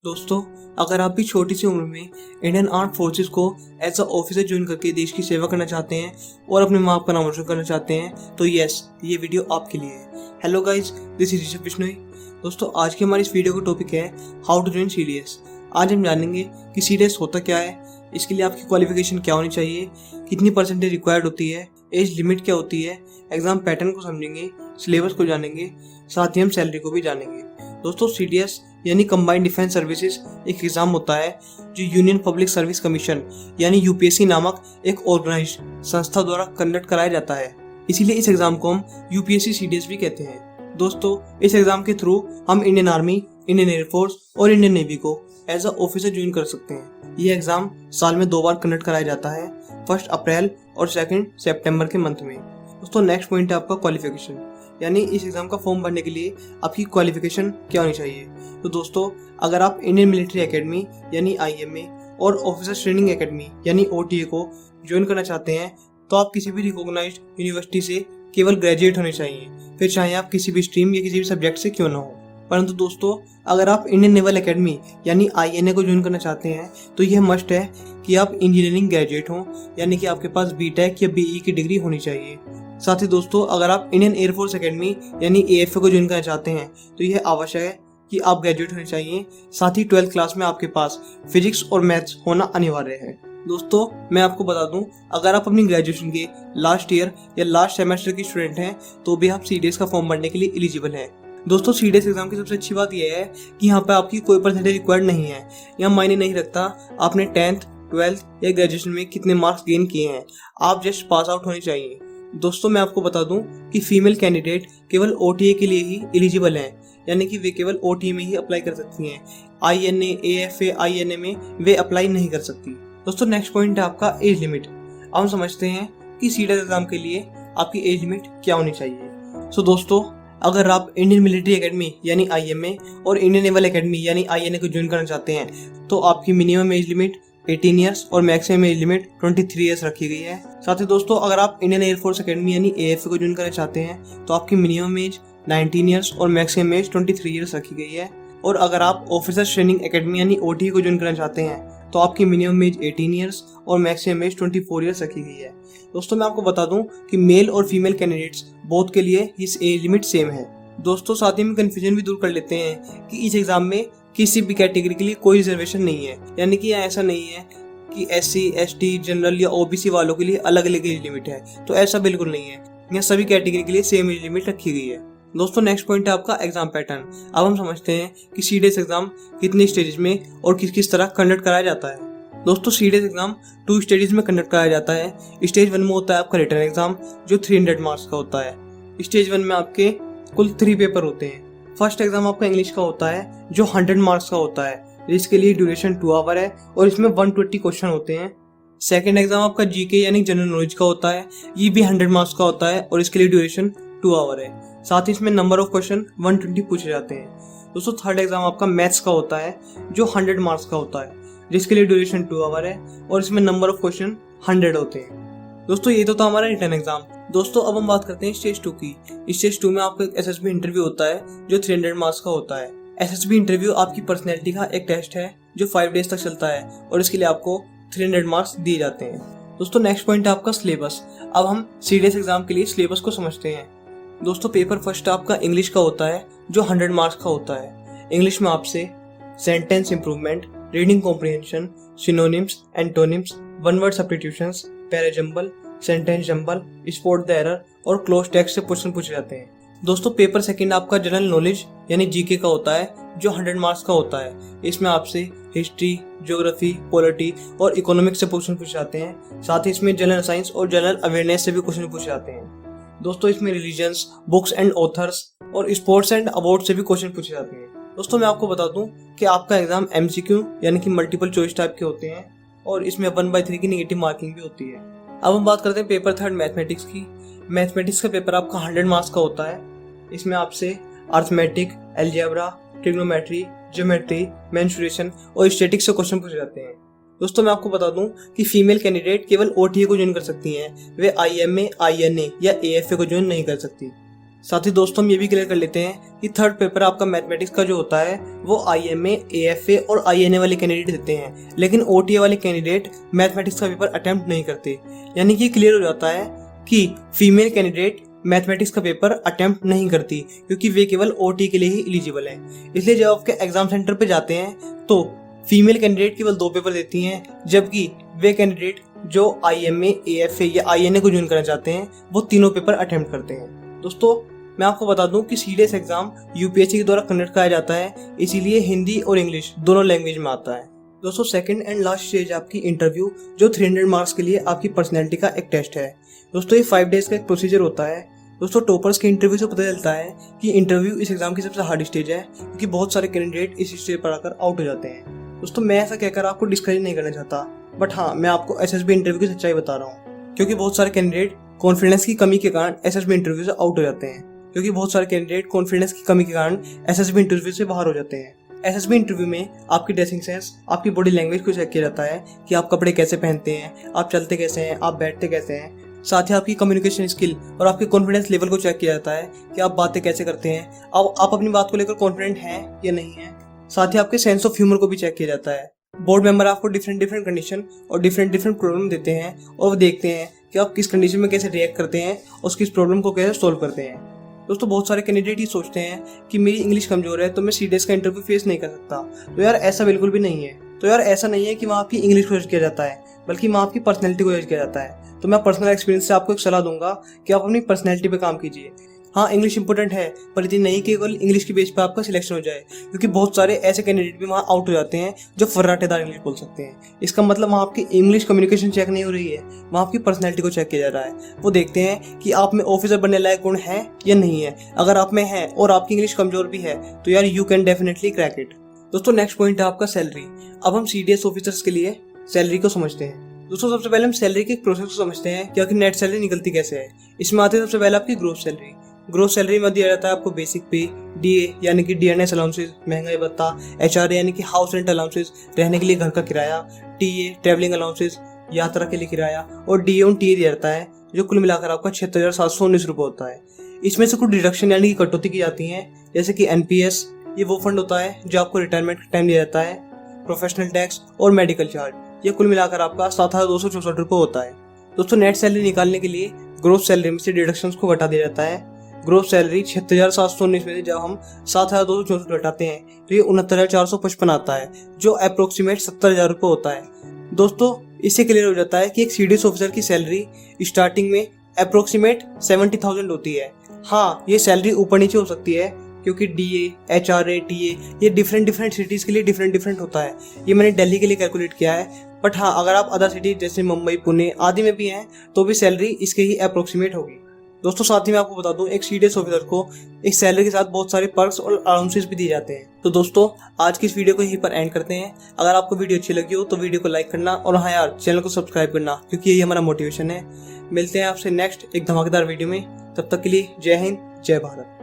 दोस्तों, अगर आप भी छोटी सी उम्र में इंडियन आर्म फोर्सेस को एज अ ऑफिसर ज्वाइन करके देश की सेवा करना चाहते हैं और अपने माँ बाप का नाम रोशन करना चाहते हैं तो यस, ये वीडियो आपके लिए है। Hello guys, this is Rishabh Bishnoi. दोस्तों, आज की हमारी इस वीडियो का टॉपिक है हाउ टू ज्वाइन सीडीएस। आज हम जानेंगे कि सीडीएस होता क्या है, इसके लिए आपकी क्वालिफिकेशन क्या होनी चाहिए, कितनी परसेंटेज रिक्वायर्ड होती है, एज लिमिट क्या होती है, एग्जाम पैटर्न को समझेंगे, सिलेबस को जानेंगे, साथ ही हम सैलरी को भी जानेंगे। दोस्तों, सीडीएस यानी कंबाइंड डिफेंस सर्विसेज एक एग्जाम होता है जो यूनियन पब्लिक सर्विस कमीशन यानी यूपीएससी नामक एक ऑर्गेनाइज्ड संस्था द्वारा कंडक्ट कराया जाता है। इसीलिए इस एग्जाम को हम यूपीएससी सीडीएस भी कहते हैं। दोस्तों, इस एग्जाम के थ्रू हम इंडियन आर्मी, इंडियन एयरफोर्स और इंडियन नेवी को एज अ ऑफिसर ज्वाइन कर सकते हैं। ये एग्जाम साल में 2 बार कंडक्ट कराया जाता है, 1 अप्रैल और 2 सितंबर के मंथ में। दोस्तों, नेक्स्ट पॉइंट है आपका क्वालिफिकेशन, यानी इस एग्जाम का फॉर्म भरने के लिए आपकी क्वालिफिकेशन क्या होनी चाहिए। तो दोस्तों, अगर आप इंडियन मिलिट्री एकेडमी यानी आईएमए और ऑफिसर ट्रेनिंग एकेडमी यानी ओटीए को ज्वाइन करना चाहते हैं तो आप किसी भी रिकॉग्नाइज्ड यूनिवर्सिटी से केवल ग्रेजुएट होने चाहिए, फिर चाहे आप किसी भी स्ट्रीम या किसी भी सब्जेक्ट से क्यों ना हो। परंतु दोस्तों, अगर आप इंडियन नेवल एकेडमी यानी आईएनए को ज्वाइन करना चाहते हैं तो यह मस्ट है कि आप इंजीनियरिंग ग्रेजुएट हों, यानी कि आपके पास बीटेक या बीई की डिग्री होनी चाहिए। साथ ही दोस्तों, अगर आप इंडियन एयरफोर्स एकेडमी यानी एएफए को ज्वाइन करना चाहते हैं तो यह आवश्यक है कि आप ग्रेजुएट होने चाहिए। साथ ही 12th क्लास में आपके पास फिजिक्स और मैथ्स होना अनिवार्य है। दोस्तों, मैं आपको बता दूं, अगर आप अपनी ग्रेजुएशन के लास्ट ईयर या लास्ट सेमेस्टर की स्टूडेंट हैं तो भी आप सीडीएस का फॉर्म भरने के लिए एलिजिबल हैं। दोस्तों, सीडीएस एग्जाम की सबसे अच्छी बात यह है कि यहाँ पे आपकी कोई परसेंटेज रिक्वायर्ड नहीं है। यहाँ मायने नहीं रखता आपने 10th, 12th या ग्रेजुएशन में कितने मार्क्स गेन किए हैं, आप जस्ट पास आउट होने चाहिए। दोस्तों, मैं आपको बता दूं कि फीमेल कैंडिडेट केवल ओटीए के लिए ही एलिजिबल हैं, यानी कि वे केवल ओटीए में ही अप्लाई कर सकती हैं। आईएनए, एएफए, आईएनए में वे अप्लाई नहीं कर सकती। दोस्तों, नेक्स्ट पॉइंट है आपका एज लिमिट। अब हम समझते हैं कि सीडीएस एग्जाम के लिए आपकी एज लिमिट क्या होनी चाहिए। सो दोस्तों, अगर आप इंडियन मिलिट्री एकेडमी यानी आईएमए और इंडियन नेवल एकेडमी यानी आईएनए को ज्वाइन करना चाहते हैं तो आपकी मिनिमम एज लिमिट 18 ईयर्स और मैक्सिमम एज लिमिट 23 ईयर्स रखी गई है। साथ ही दोस्तों, अगर आप इंडियन एयरफोर्स एकेडमी यानी एएफए को ज्वाइन करना चाहते हैं तो आपकी मिनिमम एज 19 ईयर्स और मैक्सिमम एज 23 ईयर्स रखी गई है। और अगर आप ऑफिसर ट्रेनिंग एकेडमी यानी ओटीए को ज्वाइन करना चाहते हैं तो आपकी मिनिमम एज 18 ईयर्स और मैक्सिमम एज 24 ईयर्स रखी गई है। दोस्तों, मैं आपको बता दूं कि मेल और फीमेल कैंडिडेट्स बोथ के लिए इस एज लिमिट सेम है। दोस्तों, साथ ही में कंफ्यूजन भी दूर कर लेते हैं कि इस एग्जाम में किसी भी कैटेगरी के लिए कोई रिजर्वेशन नहीं है, यानी कि ऐसा नहीं है कि एससी, एसटी, जनरल या ओबीसी वालों के लिए अलग अलग एज लिमिट है, तो ऐसा बिल्कुल नहीं है। यहाँ सभी कैटेगरी के लिए सेम एज लिमिट रखी गई है। दोस्तों, नेक्स्ट पॉइंट है आपका एग्जाम पैटर्न। अब हम समझते हैं कि सीडीएस एग्जाम कितने स्टेजेस में और किस किस तरह कंडक्ट कराया जाता है। दोस्तों, सीडीएस एग्जाम 2 स्टेजेस में कंडक्ट कराया जाता है। स्टेज 1 में होता है आपका रिटन एग्जाम जो 300 मार्क्स का होता है। स्टेज 1 में आपके कुल 3 पेपर होते हैं। फर्स्ट एग्जाम आपका इंग्लिश का होता है जो 100 मार्क्स का होता है, जिसके लिए ड्यूरेशन 2 आवर है और इसमें 120 क्वेश्चन होते हैं। सेकंड एग्जाम आपका जीके यानी जनरल नॉलेज का होता है, ये भी 100 मार्क्स का होता है और इसके लिए ड्यूरेशन 2 आवर है। साथ ही इसमें नंबर ऑफ क्वेश्चन 120 पूछे जाते हैं। दोस्तों, थर्ड एग्जाम आपका मैथ्स का होता है जो 100 मार्क्स का होता है, जिसके लिए ड्यूरेशन 2 आवर है और इसमें नंबर ऑफ क्वेश्चन 100 होते हैं। दोस्तों, ये तो था हमारा रिटन एग्जाम। दोस्तों, अब हम बात करते हैं स्टेज 2 की। स्टेज 2 में आपका एक एसएसबी इंटरव्यू होता है जो 300 मार्क्स का होता है। एसएसबी इंटरव्यू आपकी पर्सनैलिटी का एक टेस्ट है जो 5 डेज तक चलता है और इसके लिए आपको 300 मार्क्स दिए जाते हैं। दोस्तों, नेक्स्ट पॉइंट है आपका सिलेबस। अब हम सीडीएस एग्जाम के लिए सिलेबस को समझते हैं। दोस्तों, पेपर फर्स्ट आपका इंग्लिश का होता है जो 100 मार्क्स का होता है। इंग्लिश में आपसे sentence improvement, reading comprehension, synonyms, antonyms, one word substitutions, parajumble, sentence jumble, spot the error और क्लोज टेक्स्ट से क्वेश्चन पूछे जाते हैं। दोस्तों, पेपर सेकंड आपका जनरल नॉलेज यानी जीके का होता है जो 100 मार्क्स का होता है। इसमें आपसे हिस्ट्री, ज्योग्राफी, पॉलिटी और इकोनॉमिक्स से क्वेश्चन पूछे जाते हैं। साथ ही इसमें जनरल साइंस और जनरल अवेयरनेस से भी क्वेश्चन पूछे जाते हैं। दोस्तों, इसमें रिलीजन्स, बुक्स एंड ऑथर्स और स्पोर्ट्स एंड अवार्ड से भी क्वेश्चन पूछे जाते हैं। दोस्तों, मैं आपको बता दूं कि आपका एग्जाम एमसीक्यू यानी कि मल्टीपल चॉइस टाइप के होते हैं और इसमें 1/3 की नेगेटिव मार्किंग भी होती है। अब हम बात करते हैं पेपर थर्ड मैथमेटिक्स की। मैथमेटिक्स का पेपर आपका 100 मार्क्स का होता है। इसमें आपसे arithmetic, algebra, trigonometry, geometry, mensuration और स्टैटिक्स से क्वेश्चन पूछे जाते हैं। दोस्तों, मैं आपको बता दूं कि फीमेल कैंडिडेट केवल ओटीए को ज्वाइन कर सकती हैं, वे आईएमए, आईएनए या एएफए को ज्वाइन नहीं कर सकती। साथ ही दोस्तों हम ये भी क्लियर कर लेते हैं कि थर्ड पेपर आपका मैथमेटिक्स का जो होता है वो IMA, AFA और INA वाले कैंडिडेट देते हैं, लेकिन OTA वाले कैंडिडेट मैथमेटिक्स का पेपर अटेम्प्ट नहीं करते। यानी कि क्लियर हो जाता है कि फीमेल कैंडिडेट मैथमेटिक्स का पेपर अटेम्प्ट नहीं करती, क्योंकि वे केवल OT के लिए ही एलिजिबल हैं। इसलिए जब आपके एग्जाम सेंटर पे जाते हैं तो फीमेल कैंडिडेट केवल 2 पेपर देती हैं, जबकि वे कैंडिडेट जो IMA, AFA या INA को ज्वाइन करना चाहते हैं वो तीनों पेपर अटेम्प्ट करते हैं। दोस्तों मैं आपको बता दूं कि CDS एग्जाम UPSC के द्वारा कंडक्ट कराया जाता है, इसीलिए हिंदी और इंग्लिश दोनों लैंग्वेज में आता है। दोस्तों सेकंड एंड लास्ट स्टेज आपकी इंटरव्यू, जो 300 मार्क्स के लिए आपकी पर्सनैलिटी का एक टेस्ट है। दोस्तों ये 5 डेज का एक प्रोसीजर होता है। दोस्तों टॉपर्स के इंटरव्यू से पता चलता है कि इंटरव्यू इस एग्जाम की सबसे हार्ड स्टेज है, क्योंकि बहुत सारे कैंडिडेट इस स्टेज पर आकर आउट हो जाते हैं। दोस्तों मैं ऐसा कहकर आपको डिस्करेज नहीं करना चाहता, बट हाँ मैं आपको SSB इंटरव्यू की सच्चाई बता रहा हूँ, क्योंकि बहुत सारे कैंडिडेट कॉन्फिडेंस की कमी के कारण SSB इंटरव्यू से आउट हो जाते हैं। SSB इंटरव्यू से बाहर हो जाते हैं। SSB इंटरव्यू में आपकी ड्रेसिंग सेंस, आपकी बॉडी लैंग्वेज को चेक किया जाता है कि आप कपड़े कैसे पहनते हैं, आप चलते कैसे हैं, आप बैठते कैसे हैं। साथ ही आपकी कम्युनिकेशन स्किल और आपके कॉन्फिडेंस लेवल को चेक किया जाता है कि आप बातें कैसे करते हैं, आप अपनी बात को लेकर कॉन्फिडेंट हैं या नहीं है। साथ ही आपके सेंस ऑफ ह्यूमर को भी चेक किया जाता है। बोर्ड मेंबर आपको डिफरेंट कंडीशन और डिफरेंट प्रॉब्लम देते हैं, और वो देखते हैं कि आप किस कंडीशन में कैसे रिएक्ट करते हैं और किस प्रॉब्लम को कैसे सोल्व करते हैं। दोस्तों बहुत सारे कैंडिडेट ये सोचते हैं कि मेरी इंग्लिश कमजोर है तो मैं CDS का इंटरव्यू फेस नहीं कर सकता। तो यार ऐसा बिल्कुल भी नहीं है। ऐसा नहीं है कि वहाँ आपकी इंग्लिश को जज किया जाता है, बल्कि वहाँ आपकी पर्सनैलिटी को जज किया जाता है। तो मैं पर्सनल एक्सपीरियंस से आपको एक सलाह दूंगा कि आप अपनी पर्सनैलिटी पे काम कीजिए। हाँ इंग्लिश इंपॉर्टेंट है, पर इतनी नहीं कि केवल इंग्लिश के बेस पर आपका सिलेक्शन हो जाए, क्योंकि बहुत सारे ऐसे कैंडिडेट भी वहाँ आउट हो जाते हैं जो फर्राटेदार इंग्लिश बोल सकते हैं। इसका मतलब वहाँ आपकी इंग्लिश कम्युनिकेशन चेक नहीं हो रही है, वहाँ आपकी पर्सनैलिटी को चेक किया जा रहा है। वो देखते हैं कि आप में ऑफिसर बनने लायक गुण है या नहीं है। अगर आप में है और आपकी इंग्लिश कमजोर भी है तो यार you can definitely crack it. दोस्तों नेक्स्ट पॉइंट है आपका सैलरी। अब हम CDS ऑफिसर्स के लिए सैलरी को समझते हैं। दोस्तों सबसे पहले हम सैलरी के प्रोसेस को समझते हैं कि आखिर नेट सैलरी निकलती कैसे है। इसमें आते हैं सबसे पहले आपकी ग्रोथ सैलरी। ग्रोथ सैलरी में दिया जाता है आपको बेसिक पे, DA यानी कि DNS अलाउंसेस, महंगाई भत्ता, HRA यानी कि हाउस रेंट अलाउंसेस, रहने के लिए घर का किराया, TA ट्रैवलिंग अलाउंसेस, यात्रा के लिए किराया, और DA ऑन TA दिया जाता है, जो कुल मिलाकर आपका 76,719 रुपये होता है। इसमें से कुछ डिडक्शन यानी कि कटौती की जाती है, जैसे कि NPS, ये वो फंड होता है जो आपको रिटायरमेंट टाइम दिया जाता है, प्रोफेशनल टैक्स और मेडिकल चार्ज, ये कुल मिलाकर आपका 7,264 रुपये होता है। दोस्तों नेट सैलरी निकालने के लिए ग्रोथ सैलरी में से डिडक्शंस को घटा दिया जाता है। ग्रोथ सैलरी 76,719 में से जब हम 7,264 घटाते हैं तो ये 69,455 आता है, जो अप्रोक्सीमेट 70,000 रुपये होता है। दोस्तों इससे क्लियर हो जाता है कि एक CDS ऑफिसर की सैलरी स्टार्टिंग में अप्रोक्सीमेट 70,000 होती है। हाँ ये सैलरी ऊपर नीचे हो सकती है, क्योंकि DA, HRA, TA ये डिफरेंट सिटीज़ के लिए डिफरेंट होता है। ये मैंने दिल्ली के लिए कैलकुलेट किया है, बट हाँ अगर आप अदर सिटी जैसे मुंबई, पुणे आदि में भी हैं तो भी सैलरी इसके ही अप्रोक्सीमेट होगी। दोस्तों साथ ही मैं आपको बता दूं एक CDS ऑफिसर को एक सैलरी के साथ बहुत सारे पर्क्स और अलाउंसेस भी दिए जाते हैं। तो दोस्तों आज की इस वीडियो को यहीं पर एंड करते हैं। अगर आपको वीडियो अच्छी लगी हो तो वीडियो को लाइक करना, और हाँ यार चैनल को सब्सक्राइब करना, क्योंकि यही हमारा मोटिवेशन है। मिलते हैं आपसे नेक्स्ट एक धमाकेदार वीडियो में, तब तक के लिए जय हिंद, जय भारत।